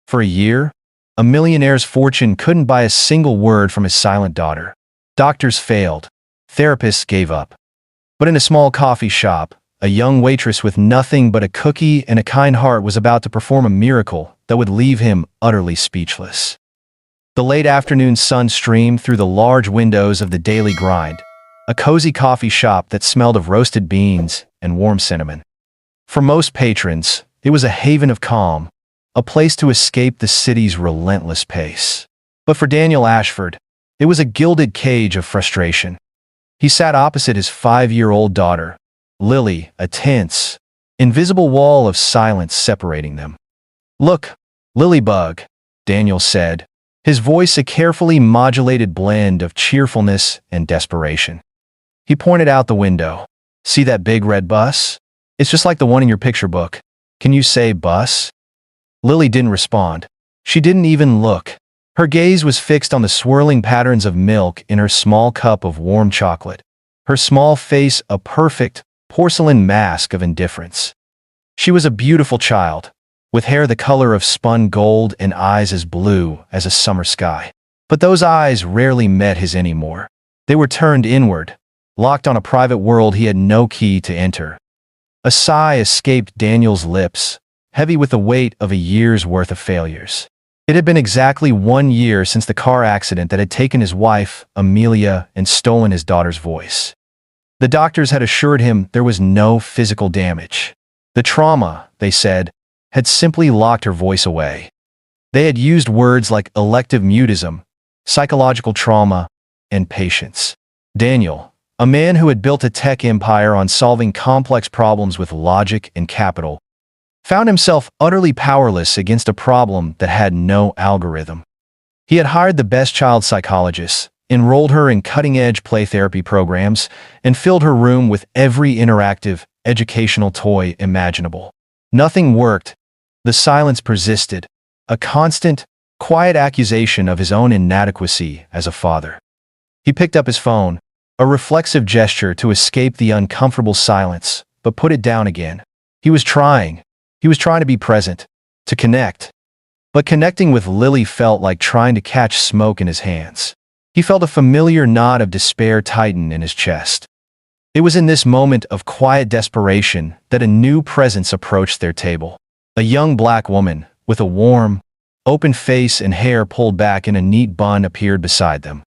For a year, a millionaire's fortune couldn't buy a single word from his silent daughter. Doctors failed. Therapists gave up. But in a small coffee shop, a young waitress with nothing but a cookie and a kind heart was about to perform a miracle that would leave him utterly speechless. The late afternoon sun streamed through the large windows of the Daily Grind, a cozy coffee shop that smelled of roasted beans and warm cinnamon. For most patrons, it was a haven of calm, a place to escape the city's relentless pace. But for Daniel Ashford, it was a gilded cage of frustration. He sat opposite his 5-year-old daughter, Lily, a tense, invisible wall of silence separating them. "Look, Lilybug," Daniel said, his voice a carefully modulated blend of cheerfulness and desperation. He pointed out the window. "See that big red bus? It's just like the one in your picture book. Can you say bus?" Lily didn't respond. She didn't even look. Her gaze was fixed on the swirling patterns of milk in her small cup of warm chocolate, her small face a perfect porcelain mask of indifference. She was a beautiful child, with hair the color of spun gold and eyes as blue as a summer sky. But those eyes rarely met his anymore. They were turned inward, locked on a private world he had no key to enter. A sigh escaped Daniel's lips, heavy with the weight of a year's worth of failures. It had been exactly 1 year since the car accident that had taken his wife, Amelia, and stolen his daughter's voice. The doctors had assured him there was no physical damage. The trauma, they said, had simply locked her voice away. They had used words like elective mutism, psychological trauma, and patience. Daniel, a man who had built a tech empire on solving complex problems with logic and capital, found himself utterly powerless against a problem that had no algorithm. He had hired the best child psychologists, enrolled her in cutting-edge play therapy programs, and filled her room with every interactive, educational toy imaginable. Nothing worked. The silence persisted, a constant, quiet accusation of his own inadequacy as a father. He picked up his phone, a reflexive gesture to escape the uncomfortable silence, but put it down again. He was trying to be present, to connect. But connecting with Lily felt like trying to catch smoke in his hands. He felt a familiar knot of despair tighten in his chest. It was in this moment of quiet desperation that a new presence approached their table. A young black woman, with a warm, open face and hair pulled back in a neat bun appeared beside them.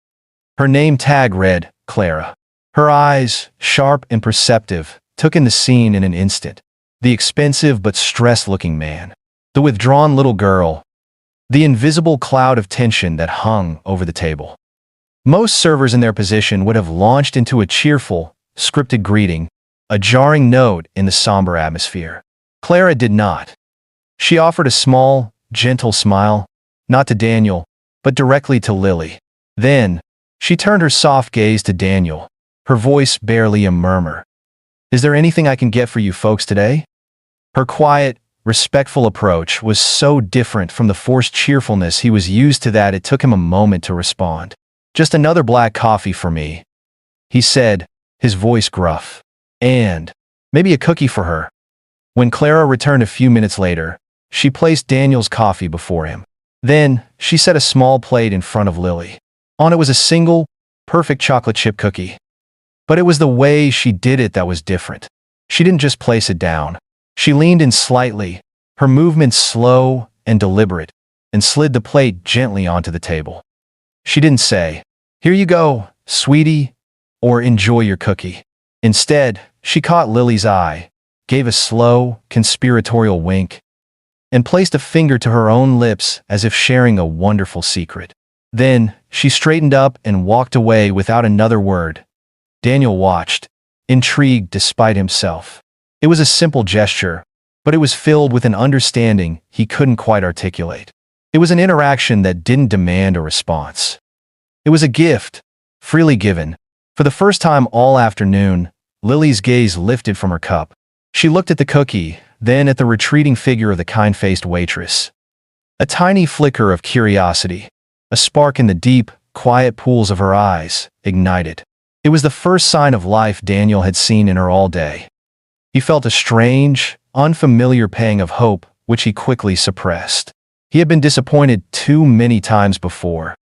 Her name tag read, Clara. Her eyes, sharp and perceptive, took in the scene in an instant. The expensive but stressed-looking man. The withdrawn little girl. The invisible cloud of tension that hung over the table. Most servers in their position would have launched into a cheerful, scripted greeting, a jarring note in the somber atmosphere. Clara did not. She offered a small, gentle smile, not to Daniel, but directly to Lily. Then, she turned her soft gaze to Daniel, her voice barely a murmur. "Is there anything I can get for you folks today?" Her quiet, respectful approach was so different from the forced cheerfulness he was used to that it took him a moment to respond. "Just another black coffee for me," he said, his voice gruff. "And maybe a cookie for her." When Clara returned a few minutes later, she placed Daniel's coffee before him. Then, she set a small plate in front of Lily. On it was a single, perfect chocolate chip cookie. But it was the way she did it that was different. She didn't just place it down. She leaned in slightly, her movements slow and deliberate, and slid the plate gently onto the table. She didn't say, "Here you go, sweetie," or "Enjoy your cookie." Instead, she caught Lily's eye, gave a slow, conspiratorial wink, and placed a finger to her own lips as if sharing a wonderful secret. Then, she straightened up and walked away without another word. Daniel watched, intrigued despite himself. It was a simple gesture, but it was filled with an understanding he couldn't quite articulate. It was an interaction that didn't demand a response. It was a gift, freely given. For the first time all afternoon, Lily's gaze lifted from her cup. She looked at the cookie, then at the retreating figure of the kind-faced waitress. A tiny flicker of curiosity, a spark in the deep, quiet pools of her eyes, ignited. It was the first sign of life Daniel had seen in her all day. He felt a strange, unfamiliar pang of hope, which he quickly suppressed. He had been disappointed too many times before.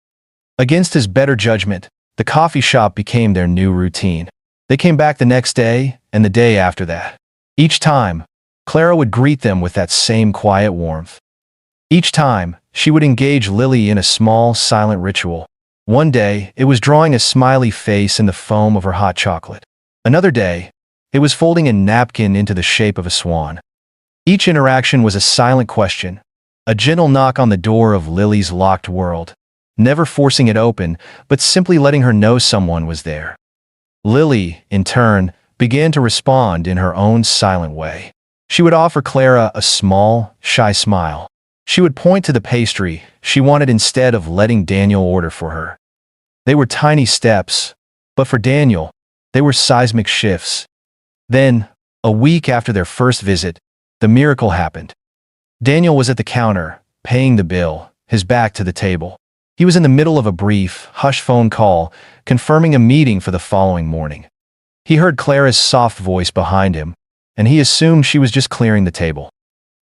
Against his better judgment, the coffee shop became their new routine. They came back the next day and the day after that. Each time, Clara would greet them with that same quiet warmth. Each time, she would engage Lily in a small, silent ritual. One day, it was drawing a smiley face in the foam of her hot chocolate. Another day, it was folding a napkin into the shape of a swan. Each interaction was a silent question, a gentle knock on the door of Lily's locked world, never forcing it open, but simply letting her know someone was there. Lily, in turn, began to respond in her own silent way. She would offer Clara a small, shy smile. She would point to the pastry she wanted instead of letting Daniel order for her. They were tiny steps, but for Daniel, they were seismic shifts. Then, a week after their first visit, the miracle happened. Daniel was at the counter, paying the bill, his back to the table. He was in the middle of a brief, hushed phone call, confirming a meeting for the following morning. He heard Clara's soft voice behind him, and he assumed she was just clearing the table.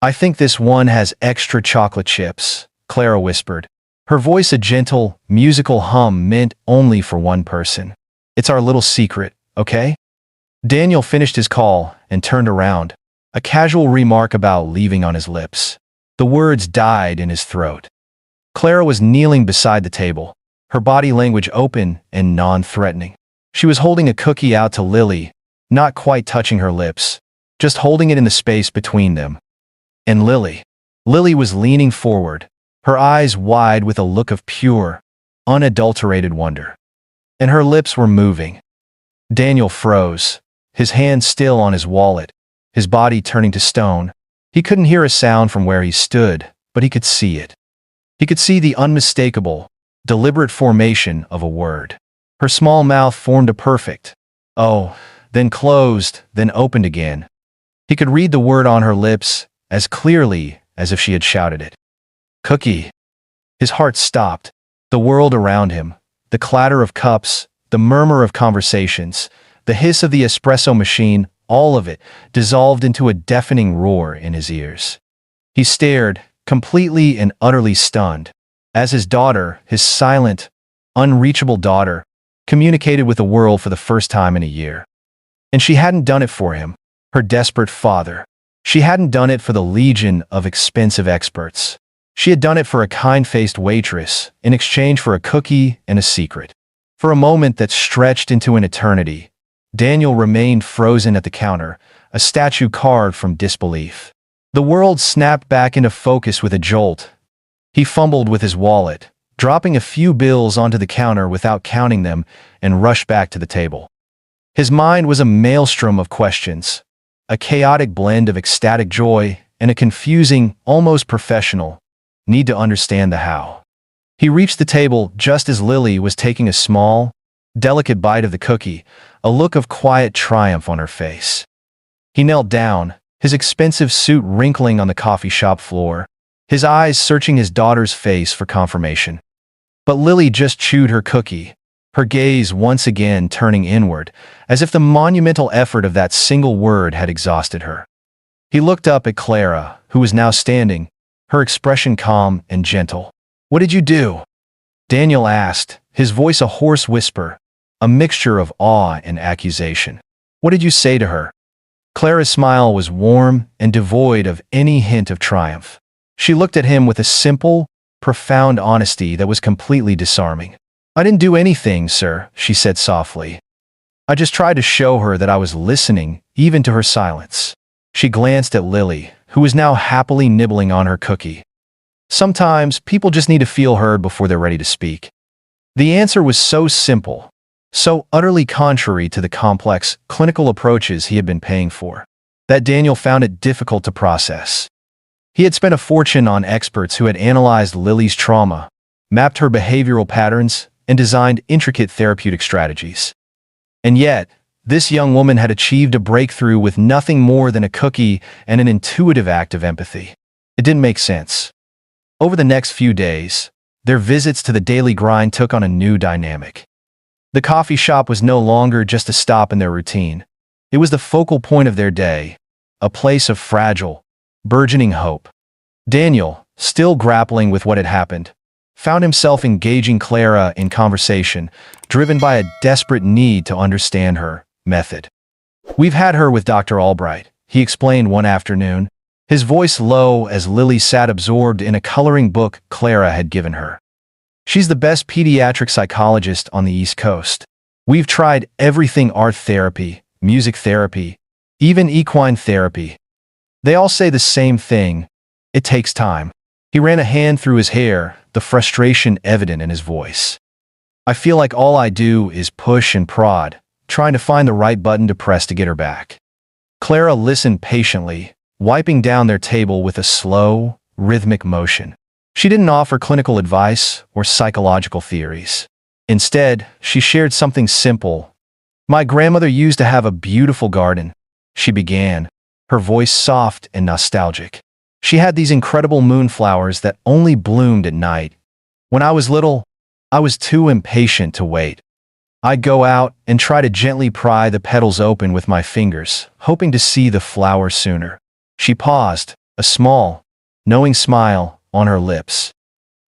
"I think this one has extra chocolate chips," Clara whispered, her voice a gentle, musical hum meant only for one person. "It's our little secret, okay?" Daniel finished his call and turned around, a casual remark about leaving on his lips. The words died in his throat. Clara was kneeling beside the table, her body language open and non-threatening. She was holding a cookie out to Lily, not quite touching her lips, just holding it in the space between them. And Lily was leaning forward, her eyes wide with a look of pure, unadulterated wonder. And her lips were moving. Daniel froze, his hand still on his wallet, his body turning to stone. He couldn't hear a sound from where he stood, but he could see it. He could see the unmistakable, deliberate formation of a word. Her small mouth formed a perfect "oh," then closed, then opened again. He could read the word on her lips as clearly as if she had shouted it. "Cookie." His heart stopped. The world around him, the clatter of cups, the murmur of conversations, the hiss of the espresso machine, all of it dissolved into a deafening roar in his ears. He stared, completely and utterly stunned, as his daughter, his silent, unreachable daughter, communicated with the world for the first time in a year. And she hadn't done it for him, her desperate father. She hadn't done it for the legion of expensive experts. She had done it for a kind-faced waitress in exchange for a cookie and a secret. For a moment that stretched into an eternity, Daniel remained frozen at the counter, a statue carved from disbelief. The world snapped back into focus with a jolt. He fumbled with his wallet, dropping a few bills onto the counter without counting them, and rushed back to the table. His mind was a maelstrom of questions, a chaotic blend of ecstatic joy and a confusing, almost professional need to understand the how. He reached the table just as Lily was taking a small, delicate bite of the cookie, a look of quiet triumph on her face. He knelt down, his expensive suit wrinkling on the coffee shop floor, his eyes searching his daughter's face for confirmation. But Lily just chewed her cookie, her gaze once again turning inward, as if the monumental effort of that single word had exhausted her. He looked up at Clara, who was now standing, her expression calm and gentle. "What did you do?" Daniel asked, his voice a hoarse whisper, a mixture of awe and accusation. "What did you say to her?" Clara's smile was warm and devoid of any hint of triumph. She looked at him with a simple, profound honesty that was completely disarming. "I didn't do anything, sir," she said softly. "I just tried to show her that I was listening, even to her silence." She glanced at Lily, who was now happily nibbling on her cookie. Sometimes people just need to feel heard before they're ready to speak. The answer was so simple, so utterly contrary to the complex, clinical approaches he had been paying for, that Daniel found it difficult to process. He had spent a fortune on experts who had analyzed Lily's trauma, mapped her behavioral patterns, and designed intricate therapeutic strategies. And yet, this young woman had achieved a breakthrough with nothing more than a cookie and an intuitive act of empathy. It didn't make sense. Over the next few days, their visits to the daily grind took on a new dynamic. The coffee shop was no longer just a stop in their routine. It was the focal point of their day, a place of fragile, burgeoning hope. Daniel, still grappling with what had happened, found himself engaging Clara in conversation, driven by a desperate need to understand her method. "We've had her with Dr. Albright," he explained one afternoon, his voice low as Lily sat absorbed in a coloring book Clara had given her. "She's the best pediatric psychologist on the East Coast. We've tried everything: art therapy, music therapy, even equine therapy. They all say the same thing: it takes time." He ran a hand through his hair, the frustration evident in his voice. "I feel like all I do is push and prod, trying to find the right button to press to get her back." Clara listened patiently, wiping down their table with a slow, rhythmic motion. She didn't offer clinical advice or psychological theories. Instead, she shared something simple. "My grandmother used to have a beautiful garden," she began, her voice soft and nostalgic. "She had these incredible moonflowers that only bloomed at night. When I was little, I was too impatient to wait. I'd go out and try to gently pry the petals open with my fingers, hoping to see the flower sooner." She paused, a small, knowing smile on her lips.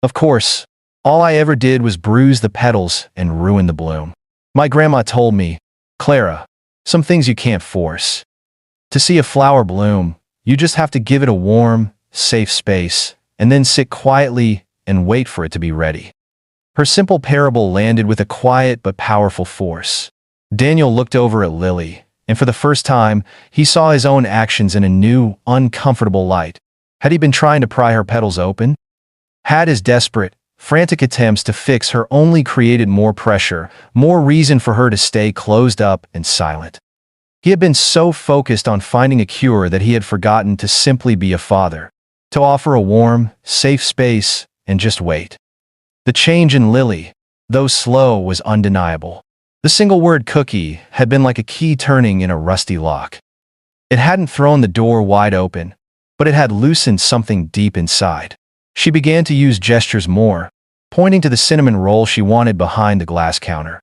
"Of course, all I ever did was bruise the petals and ruin the bloom. My grandma told me, 'Clara, some things you can't force. To see a flower bloom, you just have to give it a warm, safe space, and then sit quietly and wait for it to be ready.'" Her simple parable landed with a quiet but powerful force. Daniel looked over at Lily, and for the first time, he saw his own actions in a new, uncomfortable light. Had he been trying to pry her petals open? Had his desperate, frantic attempts to fix her only created more pressure, more reason for her to stay closed up and silent? He had been so focused on finding a cure that he had forgotten to simply be a father, to offer a warm, safe space and just wait. The change in Lily, though slow, was undeniable. The single word "cookie" had been like a key turning in a rusty lock. It hadn't thrown the door wide open, but it had loosened something deep inside. She began to use gestures more, pointing to the cinnamon roll she wanted behind the glass counter.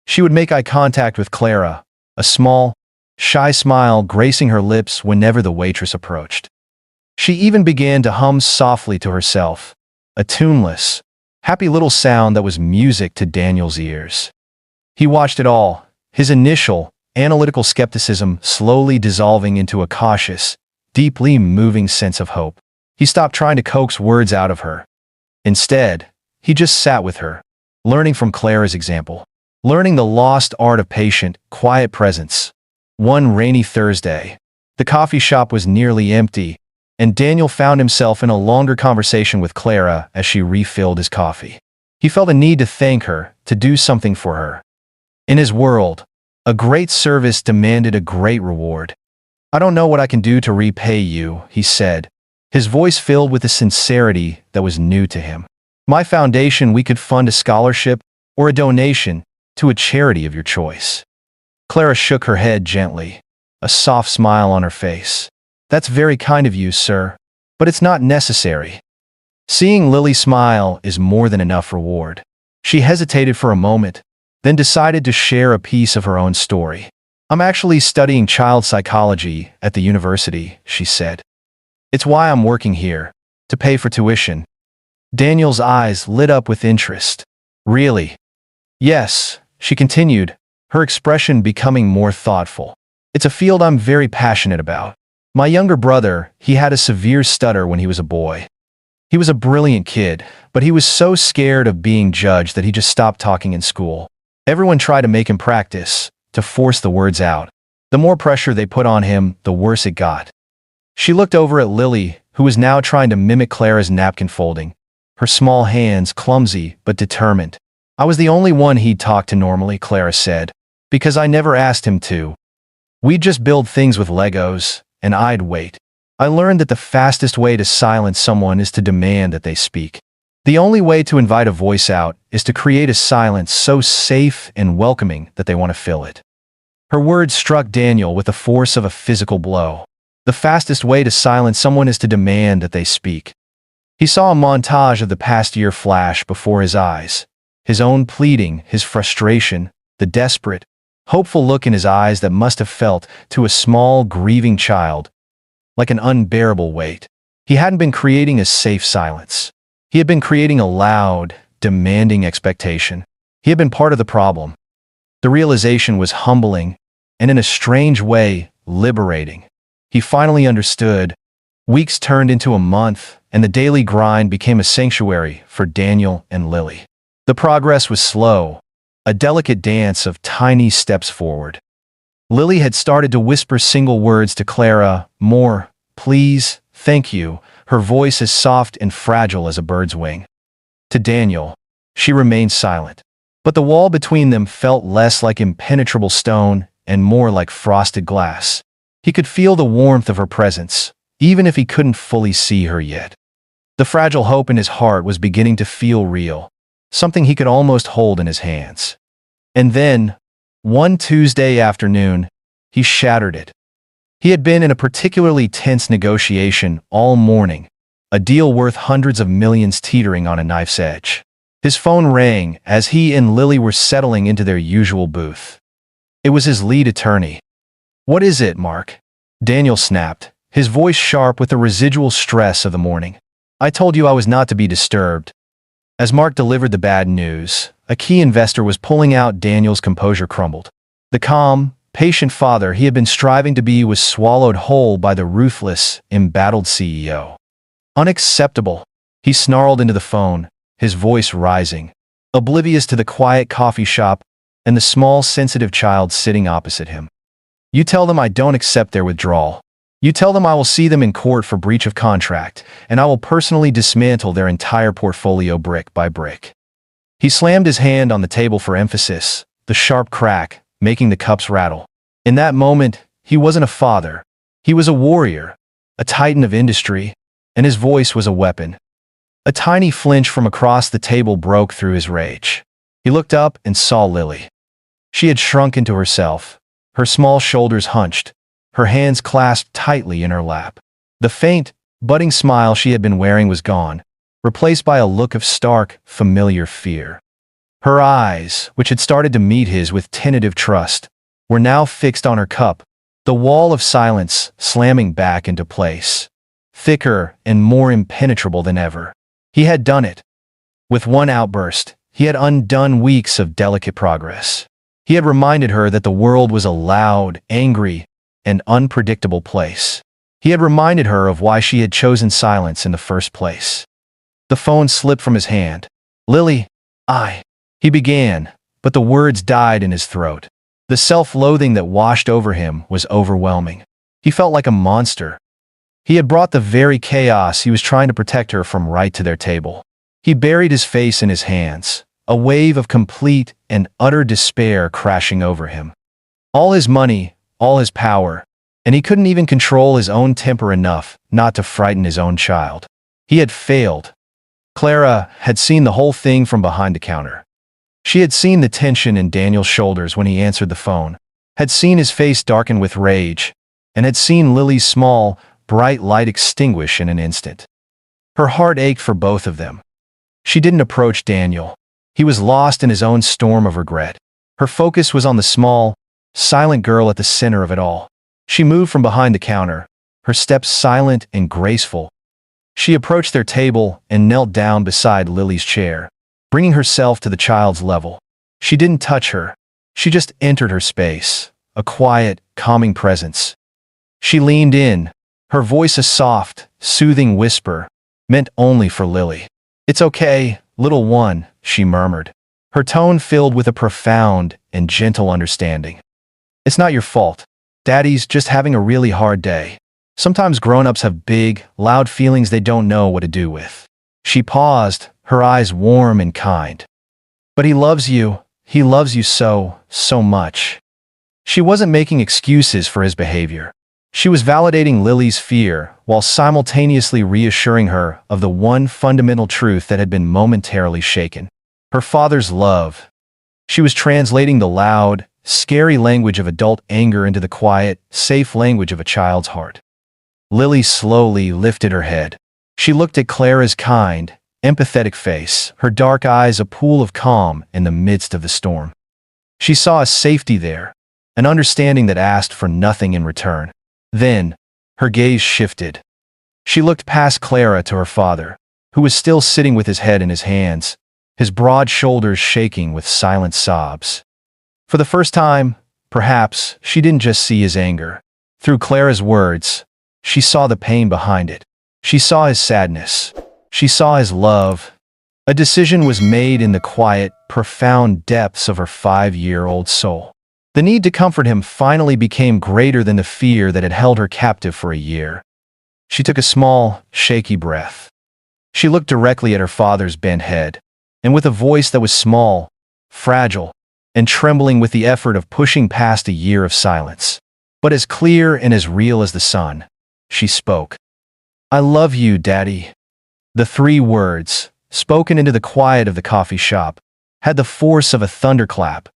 She would make eye contact with Clara, a small, shy smile gracing her lips whenever the waitress approached. She even began to hum softly to herself, a tuneless, happy little sound that was music to Daniel's ears. He watched it all, his initial, analytical skepticism slowly dissolving into a cautious, deeply moving sense of hope. He stopped trying to coax words out of her. Instead, he just sat with her, learning from Clara's example, learning the lost art of patient, quiet presence. One rainy Thursday, the coffee shop was nearly empty, and Daniel found himself in a longer conversation with Clara as she refilled his coffee. He felt a need to thank her, to do something for her. In his world, a great service demanded a great reward. "I don't know what I can do to repay you," he said, his voice filled with a sincerity that was new to him. "My foundation, we could fund a scholarship or a donation to a charity of your choice." Clara shook her head gently, a soft smile on her face. "That's very kind of you, sir, but it's not necessary." Seeing Lily smile is more than enough reward. She hesitated for a moment, then decided to share a piece of her own story. "I'm actually studying child psychology at the university," she said. "It's why I'm working here, to pay for tuition." Daniel's eyes lit up with interest. "Really?" "Yes," she continued, her expression becoming more thoughtful. "It's a field I'm very passionate about. My younger brother, he had a severe stutter when he was a boy. He was a brilliant kid, but he was so scared of being judged that he just stopped talking in school. Everyone tried to make him practice, to force the words out. The more pressure they put on him, the worse it got." She looked over at Lily, who was now trying to mimic Clara's napkin folding, her small hands clumsy but determined. "I was the only one he'd talk to normally," Clara said, "because I never asked him to. We'd just build things with Legos, and I'd wait. I learned that the fastest way to silence someone is to demand that they speak. The only way to invite a voice out is to create a silence so safe and welcoming that they want to fill it." Her words struck Daniel with the force of a physical blow. The fastest way to silence someone is to demand that they speak. He saw a montage of the past year flash before his eyes, his own pleading, his frustration, the desperate, hopeful look in his eyes that must have felt, to a small, grieving child, like an unbearable weight. He hadn't been creating a safe silence. He had been creating a loud, demanding expectation. He had been part of the problem. The realization was humbling, and in a strange way, liberating. He finally understood. Weeks turned into a month, and the daily grind became a sanctuary for Daniel and Lily. The progress was slow, a delicate dance of tiny steps forward. Lily had started to whisper single words to Clara, more, please, thank you, her voice as soft and fragile as a bird's wing. To Daniel, she remained silent. But the wall between them felt less like impenetrable stone and more like frosted glass. He could feel the warmth of her presence, even if he couldn't fully see her yet. The fragile hope in his heart was beginning to feel real, something he could almost hold in his hands. And then, one Tuesday afternoon, he shattered it. He had been in a particularly tense negotiation all morning, a deal worth hundreds of millions teetering on a knife's edge. His phone rang as he and Lily were settling into their usual booth. It was his lead attorney. "What is it, Mark?" Daniel snapped, his voice sharp with the residual stress of the morning. "I told you I was not to be disturbed." As Mark delivered the bad news, a key investor was pulling out. Daniel's composure crumbled. The calm, patient father he had been striving to be was swallowed whole by the ruthless, embattled CEO. Unacceptable. He snarled into the phone, his voice rising, oblivious to the quiet coffee shop and the small, sensitive child sitting opposite him. "You tell them I don't accept their withdrawal. You tell them I will see them in court for breach of contract, and I will personally dismantle their entire portfolio brick by brick." He slammed his hand on the table for emphasis, the sharp crack making the cups rattle. In that moment, he wasn't a father. He was a warrior, a titan of industry, and his voice was a weapon. A tiny flinch from across the table broke through his rage. He looked up and saw Lily. She had shrunk into herself, her small shoulders hunched, her hands clasped tightly in her lap. The faint, budding smile she had been wearing was gone, replaced by a look of stark, familiar fear. Her eyes, which had started to meet his with tentative trust, were now fixed on her cup, the wall of silence slamming back into place, thicker and more impenetrable than ever. He had done it. With one outburst, he had undone weeks of delicate progress. He had reminded her that the world was a loud, angry, and unpredictable place. He had reminded her of why she had chosen silence in the first place. The phone slipped from his hand. "Lily, he began, but the words died in his throat. The self-loathing that washed over him was overwhelming. He felt like a monster. He had brought the very chaos he was trying to protect her from right to their table. He buried his face in his hands, a wave of complete and utter despair crashing over him. All his money, all his power, and he couldn't even control his own temper enough not to frighten his own child. He had failed. Clara had seen the whole thing from behind the counter. She had seen the tension in Daniel's shoulders when he answered the phone, had seen his face darken with rage, and had seen Lily's small, bright light extinguish in an instant. Her heart ached for both of them. She didn't approach Daniel. He was lost in his own storm of regret. Her focus was on the small, silent girl at the center of it all. She moved from behind the counter, her steps silent and graceful. She approached their table and knelt down beside Lily's chair, bringing herself to the child's level. She didn't touch her. She just entered her space, a quiet, calming presence. She leaned in, her voice a soft, soothing whisper, meant only for Lily. "It's okay, little one," she murmured, her tone filled with a profound and gentle understanding. "It's not your fault. Daddy's just having a really hard day. Sometimes grown-ups have big, loud feelings they don't know what to do with." She paused, her eyes warm and kind. "But he loves you so, so much." She wasn't making excuses for his behavior. She was validating Lily's fear while simultaneously reassuring her of the one fundamental truth that had been momentarily shaken: her father's love. She was translating the loud, scary language of adult anger into the quiet, safe language of a child's heart. Lily slowly lifted her head. She looked at Clara's kind, empathetic face, her dark eyes a pool of calm in the midst of the storm. She saw a safety there, an understanding that asked for nothing in return. Then, her gaze shifted. She looked past Clara to her father, who was still sitting with his head in his hands, his broad shoulders shaking with silent sobs. For the first time, perhaps, she didn't just see his anger. Through Clara's words, she saw the pain behind it. She saw his sadness. She saw his love. A decision was made in the quiet, profound depths of her 5-year-old soul. The need to comfort him finally became greater than the fear that had held her captive for a year. She took a small, shaky breath. She looked directly at her father's bent head, and with a voice that was small, fragile, and trembling with the effort of pushing past a year of silence, but as clear and as real as the sun, she spoke. "I love you, Daddy." The 3 words, spoken into the quiet of the coffee shop, had the force of a thunderclap.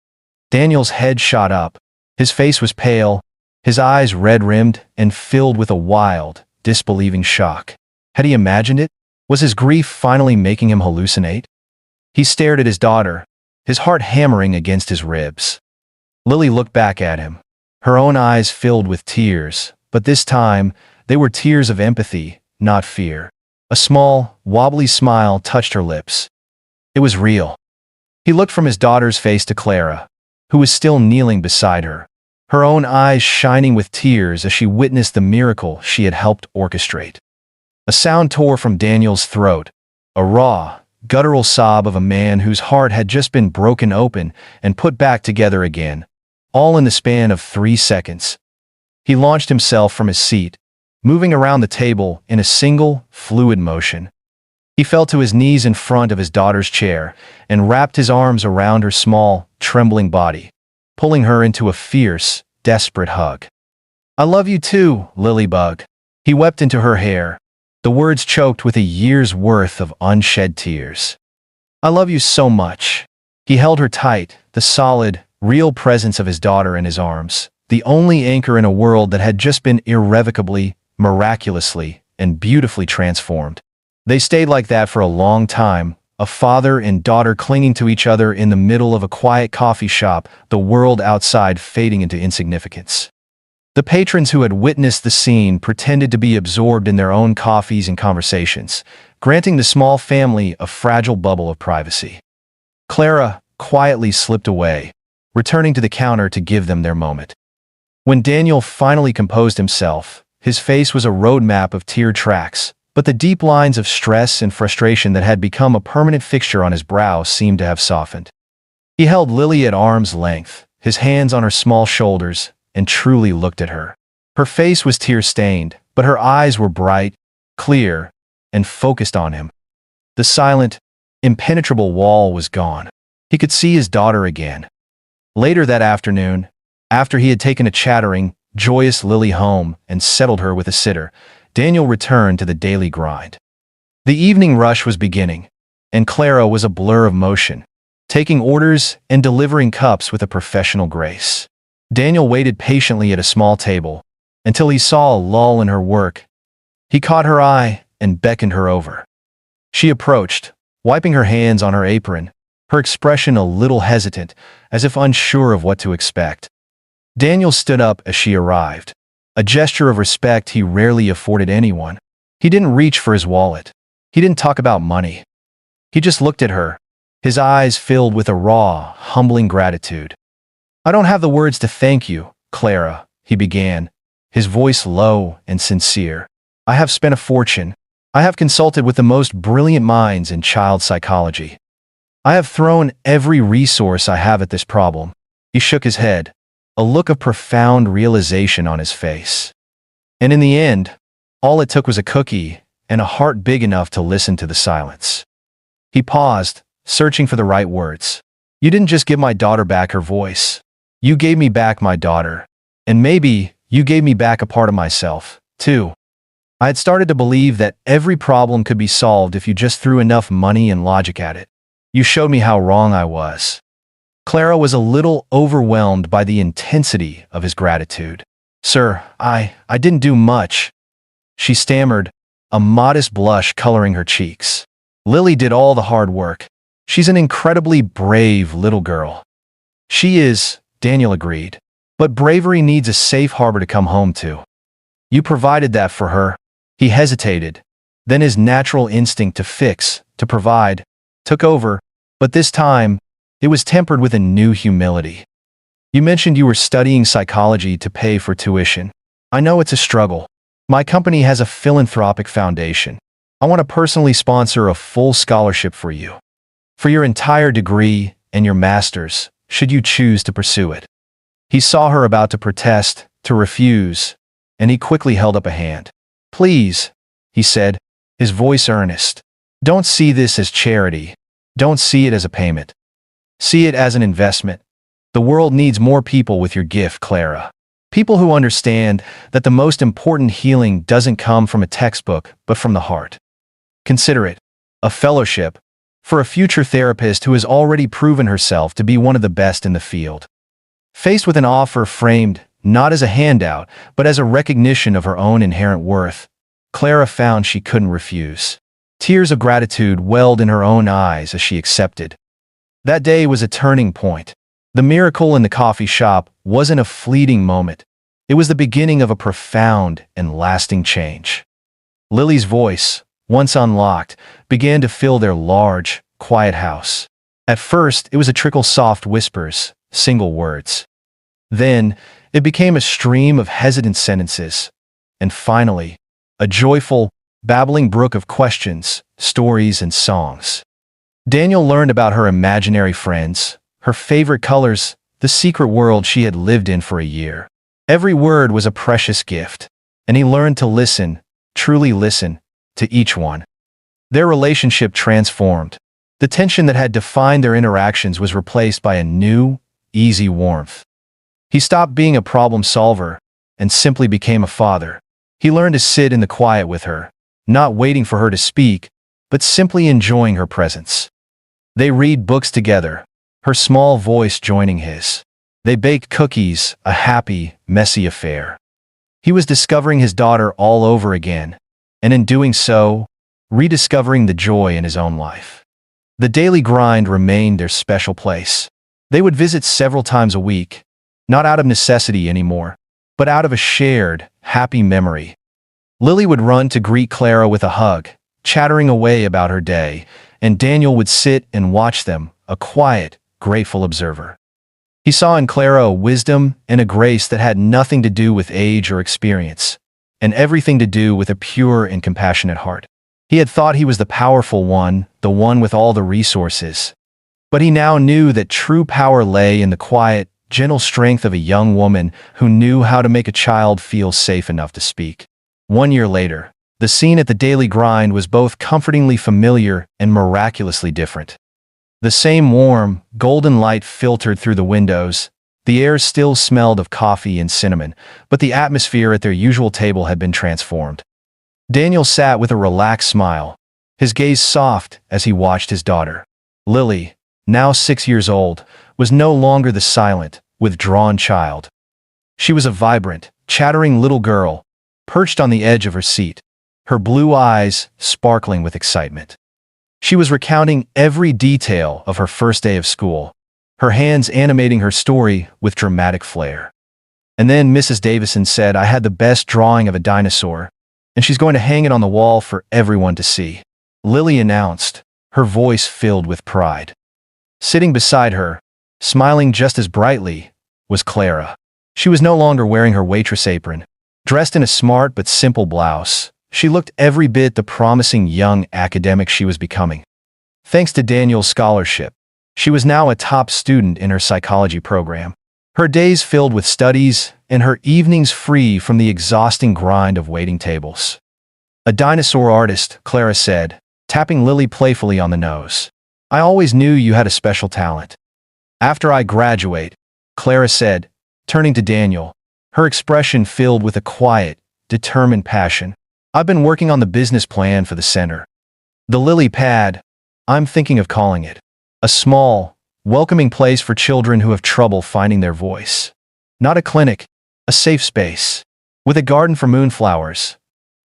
Daniel's head shot up. His face was pale, his eyes red-rimmed and filled with a wild, disbelieving shock. Had he imagined it? Was his grief finally making him hallucinate? He stared at his daughter, his heart hammering against his ribs. Lily looked back at him, her own eyes filled with tears, but this time they were tears of empathy, not fear. A small, wobbly smile touched her lips. It was real. He looked from his daughter's face to Clara, who was still kneeling beside her, her own eyes shining with tears as she witnessed the miracle she had helped orchestrate. A sound tore from Daniel's throat, a raw, guttural sob of a man whose heart had just been broken open and put back together again, all in the span of 3 seconds. He launched himself from his seat, moving around the table in a single, fluid motion. He fell to his knees in front of his daughter's chair and wrapped his arms around her small, trembling body, pulling her into a fierce, desperate hug. "I love you too, Lilybug." He wept into her hair, the words choked with a year's worth of unshed tears. "I love you so much." He held her tight, the solid, real presence of his daughter in his arms, the only anchor in a world that had just been irrevocably, miraculously, and beautifully transformed. They stayed like that for a long time, a father and daughter clinging to each other in the middle of a quiet coffee shop, the world outside fading into insignificance. The patrons who had witnessed the scene pretended to be absorbed in their own coffees and conversations, granting the small family a fragile bubble of privacy. Clara quietly slipped away, returning to the counter to give them their moment. When Daniel finally composed himself, his face was a roadmap of tear tracks, but the deep lines of stress and frustration that had become a permanent fixture on his brow seemed to have softened. He held Lily at arm's length, his hands on her small shoulders, and truly looked at her. Her face was tear-stained, but her eyes were bright, clear, and focused on him. The silent, impenetrable wall was gone. He could see his daughter again. Later that afternoon, after he had taken a chattering, joyous Lily home and settled her with a sitter, Daniel returned to the daily grind. The evening rush was beginning, and Clara was a blur of motion, taking orders and delivering cups with a professional grace. Daniel waited patiently at a small table until he saw a lull in her work. He caught her eye and beckoned her over. She approached, wiping her hands on her apron, her expression a little hesitant, as if unsure of what to expect. Daniel stood up as she arrived, a gesture of respect he rarely afforded anyone. He didn't reach for his wallet. He didn't talk about money. He just looked at her, his eyes filled with a raw, humbling gratitude. "I don't have the words to thank you, Clara," he began, his voice low and sincere. "I have spent a fortune. I have consulted with the most brilliant minds in child psychology. I have thrown every resource I have at this problem." He shook his head, a look of profound realization on his face. And in the end, all it took was a cookie and a heart big enough to listen to the silence. He paused, searching for the right words. "You didn't just give my daughter back her voice. You gave me back my daughter. And maybe you gave me back a part of myself, too. I had started to believe that every problem could be solved if you just threw enough money and logic at it. You showed me how wrong I was." Clara was a little overwhelmed by the intensity of his gratitude. "Sir, I didn't do much," she stammered, a modest blush coloring her cheeks. "Lily did all the hard work. She's an incredibly brave little girl." "She is," Daniel agreed, "but bravery needs a safe harbor to come home to. You provided that for her." He hesitated. Then his natural instinct to fix, to provide, took over, but this time, it was tempered with a new humility. You mentioned you were studying psychology to pay for tuition. I know it's a struggle. My company has a philanthropic foundation. I want to personally sponsor a full scholarship for you. For your entire degree and your master's, should you choose to pursue it. He saw her about to protest, to refuse, and he quickly held up a hand. Please, he said, his voice earnest. Don't see this as charity. Don't see it as a payment. See it as an investment. The world needs more people with your gift, Clara. People who understand that the most important healing doesn't come from a textbook, but from the heart. Consider it a fellowship for a future therapist who has already proven herself to be one of the best in the field. Faced with an offer framed not as a handout, but as a recognition of her own inherent worth, Clara found she couldn't refuse. Tears of gratitude welled in her own eyes as she accepted. That day was a turning point. The miracle in the coffee shop wasn't a fleeting moment. It was the beginning of a profound and lasting change. Lily's voice, once unlocked, began to fill their large, quiet house. At first, it was a trickle soft whispers, single words. Then, it became a stream of hesitant sentences. And finally, a joyful, babbling brook of questions, stories, and songs. Daniel learned about her imaginary friends, her favorite colors, the secret world she had lived in for a year. Every word was a precious gift, and he learned to listen, truly listen, to each one. Their relationship transformed. The tension that had defined their interactions was replaced by a new, easy warmth. He stopped being a problem solver and simply became a father. He learned to sit in the quiet with her, not waiting for her to speak, but simply enjoying her presence. They read books together, her small voice joining his. They baked cookies, a happy, messy affair. He was discovering his daughter all over again, and in doing so, rediscovering the joy in his own life. The daily grind remained their special place. They would visit several times a week, not out of necessity anymore, but out of a shared, happy memory. Lily would run to greet Clara with a hug, chattering away about her day, and Daniel would sit and watch them, a quiet, grateful observer. He saw in Clara a wisdom and a grace that had nothing to do with age or experience, and everything to do with a pure and compassionate heart. He had thought he was the powerful one, the one with all the resources. But he now knew that true power lay in the quiet, gentle strength of a young woman who knew how to make a child feel safe enough to speak. 1 year later, the scene at the daily grind was both comfortingly familiar and miraculously different. The same warm, golden light filtered through the windows. The air still smelled of coffee and cinnamon, but the atmosphere at their usual table had been transformed. Daniel sat with a relaxed smile, his gaze soft as he watched his daughter. Lily, now 6 years old, was no longer the silent, withdrawn child. She was a vibrant, chattering little girl, perched on the edge of her seat, her blue eyes sparkling with excitement. She was recounting every detail of her first day of school, her hands animating her story with dramatic flair. And then Mrs. Davison said I had the best drawing of a dinosaur, and she's going to hang it on the wall for everyone to see. Lily announced, her voice filled with pride. Sitting beside her, smiling just as brightly, was Clara. She was no longer wearing her waitress apron. Dressed in a smart but simple blouse, she looked every bit the promising young academic she was becoming. Thanks to Daniel's scholarship, she was now a top student in her psychology program. Her days filled with studies and her evenings free from the exhausting grind of waiting tables. A dinosaur artist, Clara said, tapping Lily playfully on the nose. I always knew you had a special talent. After I graduate, Clara said, turning to Daniel, her expression filled with a quiet, determined passion. I've been working on the business plan for the center. The Lily Pad, I'm thinking of calling it. A small, welcoming place for children who have trouble finding their voice. Not a clinic, a safe space. With a garden for moonflowers.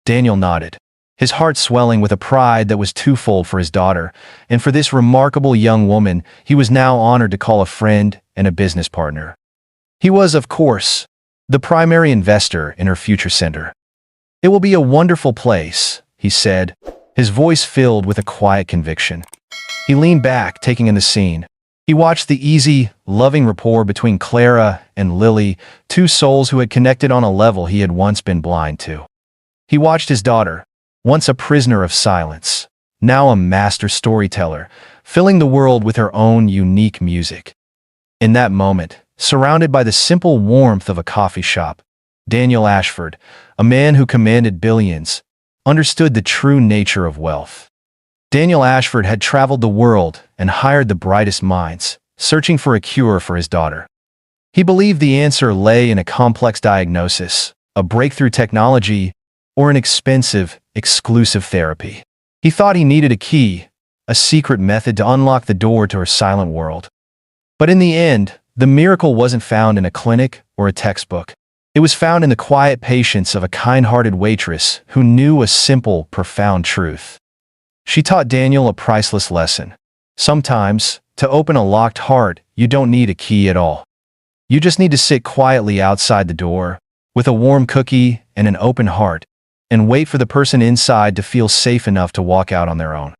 Daniel nodded, his heart swelling with a pride that was twofold for his daughter, and for this remarkable young woman he was now honored to call a friend and a business partner. He was, of course, the primary investor in her future center. "It will be a wonderful place," he said, his voice filled with a quiet conviction. He leaned back, taking in the scene. He watched the easy, loving rapport between Clara and Lily, two souls who had connected on a level he had once been blind to. He watched his daughter, once a prisoner of silence, now a master storyteller, filling the world with her own unique music. In that moment, surrounded by the simple warmth of a coffee shop, Daniel Ashford, a man who commanded billions, understood the true nature of wealth. Daniel Ashford had traveled the world and hired the brightest minds, searching for a cure for his daughter. He believed the answer lay in a complex diagnosis, a breakthrough technology, or an expensive, exclusive therapy. He thought he needed a key, a secret method to unlock the door to her silent world. But in the end, the miracle wasn't found in a clinic or a textbook. It was found in the quiet patience of a kind-hearted waitress who knew a simple, profound truth. She taught Daniel a priceless lesson. Sometimes, to open a locked heart, you don't need a key at all. You just need to sit quietly outside the door, with a warm cookie and an open heart, and wait for the person inside to feel safe enough to walk out on their own.